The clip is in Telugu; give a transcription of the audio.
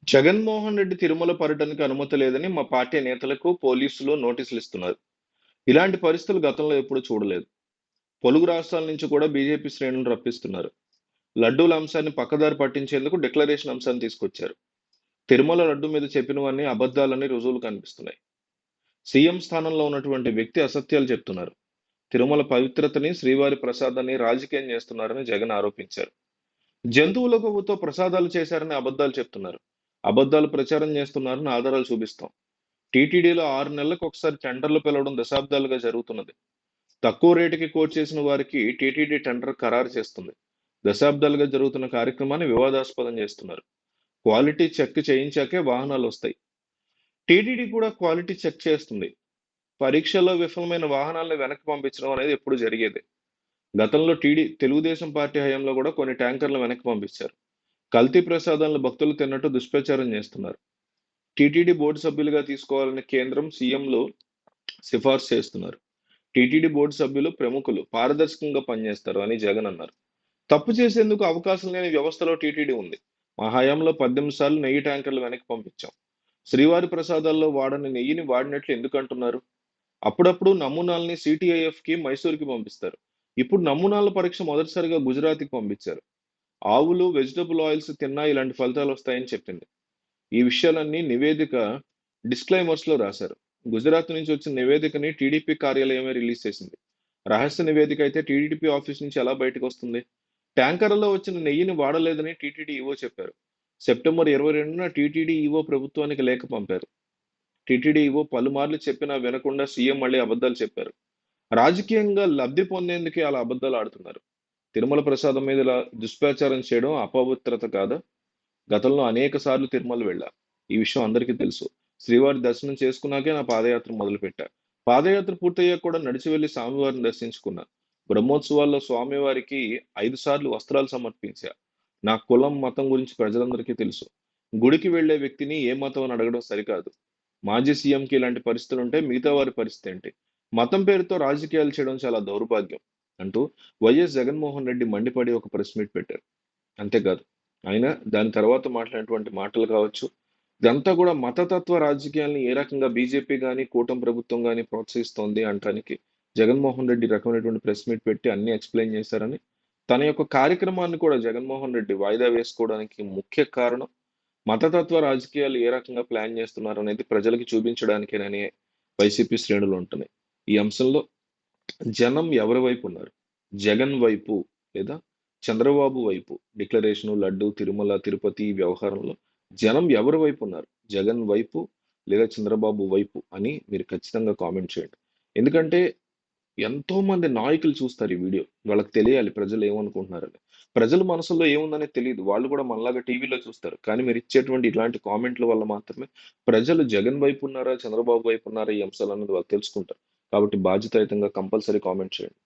జగన్మోహన్ రెడ్డి తిరుమల పర్యటనకు అనుమతి లేదని మా పార్టీ నేతలకు పోలీసులు నోటీసులు ఇస్తున్నారు. ఇలాంటి పరిస్థితులు గతంలో ఎప్పుడూ చూడలేదు. పొరుగు రాష్ట్రాల నుంచి కూడా బీజేపీ శ్రేణులు రప్పిస్తున్నారు. లడ్డూల అంశాన్ని పక్కదారి పట్టించేందుకు డిక్లరేషన్ అంశాన్ని తీసుకొచ్చారు. తిరుమల లడ్డు మీద చెప్పినవన్నీ అబద్ధాలని రుజువులు కనిపిస్తున్నాయి. సీఎం స్థానంలో ఉన్నటువంటి వ్యక్తి అసత్యాలు చెప్తున్నారు. తిరుమల పవిత్రతని, శ్రీవారి ప్రసాదాన్ని రాజకీయం చేస్తున్నారని జగన్ ఆరోపించారు. జంతువుల కొవ్వుతో ప్రసాదాలు చేశారని అబద్ధాలు చెప్తున్నారు. అబద్ధాలు ప్రచారం చేస్తున్నారని ఆధారాలు చూపిస్తాం. టీటీడీలో 6 నెలలకు ఒకసారి టెండర్లు పిలవడం దశాబ్దాలుగా జరుగుతున్నది. తక్కువ రేటుకి కోట్ చేసిన వారికి టీటీడీ టెండర్ ఖరారు చేస్తుంది. దశాబ్దాలుగా జరుగుతున్న కార్యక్రమాన్ని వివాదాస్పదం చేస్తున్నారు. క్వాలిటీ చెక్ చేయించాకే వాహనాలు వస్తాయి. టీటీడీ కూడా క్వాలిటీ చెక్ చేస్తుంది. పరీక్షల్లో విఫలమైన వాహనాలను వెనక్కి పంపించడం అనేది ఎప్పుడు జరిగేది. గతంలో తెలుగుదేశం పార్టీ హయాంలో కూడా కొన్ని ట్యాంకర్లు వెనక్కి పంపించారు. కల్తీ ప్రసాదాలను భక్తులు తిన్నట్టు దుష్ప్రచారం చేస్తున్నారు. టీటీడీ బోర్డు సభ్యులుగా తీసుకోవాలని కేంద్రం, సీఎంలు సిఫార్సు చేస్తున్నారు. టీటీడీ బోర్డు సభ్యులు ప్రముఖులు పారదర్శకంగా పనిచేస్తారు అని జగన్ అన్నారు. తప్పు చేసేందుకు అవకాశం లేని వ్యవస్థలో టీటీడీ ఉంది. మా హయాంలో 18 సార్లు నెయ్యి ట్యాంకర్లు వెనక్కి పంపించాం. శ్రీవారి ప్రసాదాల్లో వాడని నెయ్యిని వాడినట్లు ఎందుకు అంటున్నారు? అప్పుడప్పుడు నమూనాల్ని సిటిఐఎఫ్కి, మైసూర్కి పంపిస్తారు. ఇప్పుడు నమూనాల పరీక్ష మొదటిసారిగా గుజరాత్కి పంపించారు. ఆవులు, వెజిటబుల్ ఆయిల్స్ తిన్నా ఇలాంటి ఫలితాలు వస్తాయని చెప్పింది. ఈ విషయాలన్నీ నివేదిక డిస్క్లైమర్స్ లో రాశారు. గుజరాత్ నుంచి వచ్చిన నివేదికని టీడీపీ కార్యాలయమే రిలీజ్ చేసింది. రహస్య నివేదిక అయితే టీడీపీ ఆఫీస్ నుంచి ఎలా బయటకు వస్తుంది? ట్యాంకర్లలో వచ్చిన నెయ్యిని వాడలేదని టీటీడీ ఈవో చెప్పారు. సెప్టెంబర్ 22న టీటీడీ ఈవో ప్రభుత్వానికి లేఖ పంపారు. టీటీడీ ఈవో పలుమార్లు చెప్పినా వినకుండా సీఎం మళ్ళీ అబద్ధాలు చెప్పారు. రాజకీయంగా లబ్ధి పొందేందుకే అలా అబద్ధాలు ఆడుతున్నారు. తిరుమల ప్రసాదం మీద ఇలా దుష్ప్రచారం చేయడం అపవిత్రత కాదా? గతంలో అనేక సార్లు తిరుమల వెళ్ళా. ఈ విషయం అందరికీ తెలుసు. శ్రీవారి దర్శనం చేసుకున్నాకే నా పాదయాత్ర మొదలుపెట్టా. పాదయాత్ర పూర్తయ్యాక కూడా నడిచి వెళ్లి స్వామివారిని దర్శించుకున్నా. బ్రహ్మోత్సవాల్లో స్వామివారికి 5 సార్లు వస్త్రాలు సమర్పించా. నా కులం, మతం గురించి ప్రజలందరికీ తెలుసు. గుడికి వెళ్లే వ్యక్తిని ఏ మతం అని అడగడం సరికాదు. మాజీ సీఎంకి ఇలాంటి పరిస్థితులుంటే మిగతా వారి పరిస్థితి ఏంటి? మతం పేరుతో రాజకీయాలు చేయడం చాలా దౌర్భాగ్యం అంటూ వైఎస్ జగన్మోహన్ రెడ్డి మండిపడి ఒక ప్రెస్ మీట్ పెట్టారు. అంతేకాదు, ఆయన దాని తర్వాత మాట్లాడినటువంటి మాటలు కావచ్చు, ఇదంతా కూడా మతతత్వ రాజకీయాల్ని ఏ రకంగా బీజేపీ గాని, కూటమి ప్రభుత్వం గాని ప్రోత్సహిస్తోంది అనటానికి జగన్మోహన్ రెడ్డి రకమైనటువంటి ప్రెస్ మీట్ పెట్టి అన్ని ఎక్స్‌ప్లెయిన్ చేశారని, తన యొక్క కార్యక్రమాన్ని కూడా జగన్మోహన్ రెడ్డి వాయిదా వేసుకోవడానికి ముఖ్య కారణం మతతత్వ రాజకీయాలు ఏ రకంగా ప్లాన్ చేస్తున్నారనేది ప్రజలకి చూపించడానికేనని వైసీపీ శ్రేణులు ఉంటున్నాయి. ఈ అంశంలో జనం ఎవరి వైపు ఉన్నారు? జగన్ వైపు లేదా చంద్రబాబు వైపు? డిక్లరేషను, లడ్డు, తిరుమల, తిరుపతి ఈ వ్యవహారంలో జనం ఎవరి వైపు ఉన్నారు? జగన్ వైపు లేదా చంద్రబాబు వైపు అని మీరు ఖచ్చితంగా కామెంట్ చేయండి. ఎందుకంటే ఎంతో మంది నాయకులు చూస్తారు ఈ వీడియో. వాళ్ళకి తెలియాలి ప్రజలు ఏమనుకుంటున్నారని. ప్రజల మనసుల్లో ఏముందనేది తెలీదు. వాళ్ళు కూడా మనలాగా టీవీలో చూస్తారు. కానీ మీరు ఇచ్చేటువంటి ఇలాంటి కామెంట్ల వల్ల మాత్రమే ప్రజలు జగన్ వైపు ఉన్నారా, చంద్రబాబు వైపు ఉన్నారా ఈ అంశాలనేది వాళ్ళు తెలుసుకుంటారు. కాబట్టి బాధ్యతాయుతంగా కంపల్సరీ కామెంట్ చేయండి.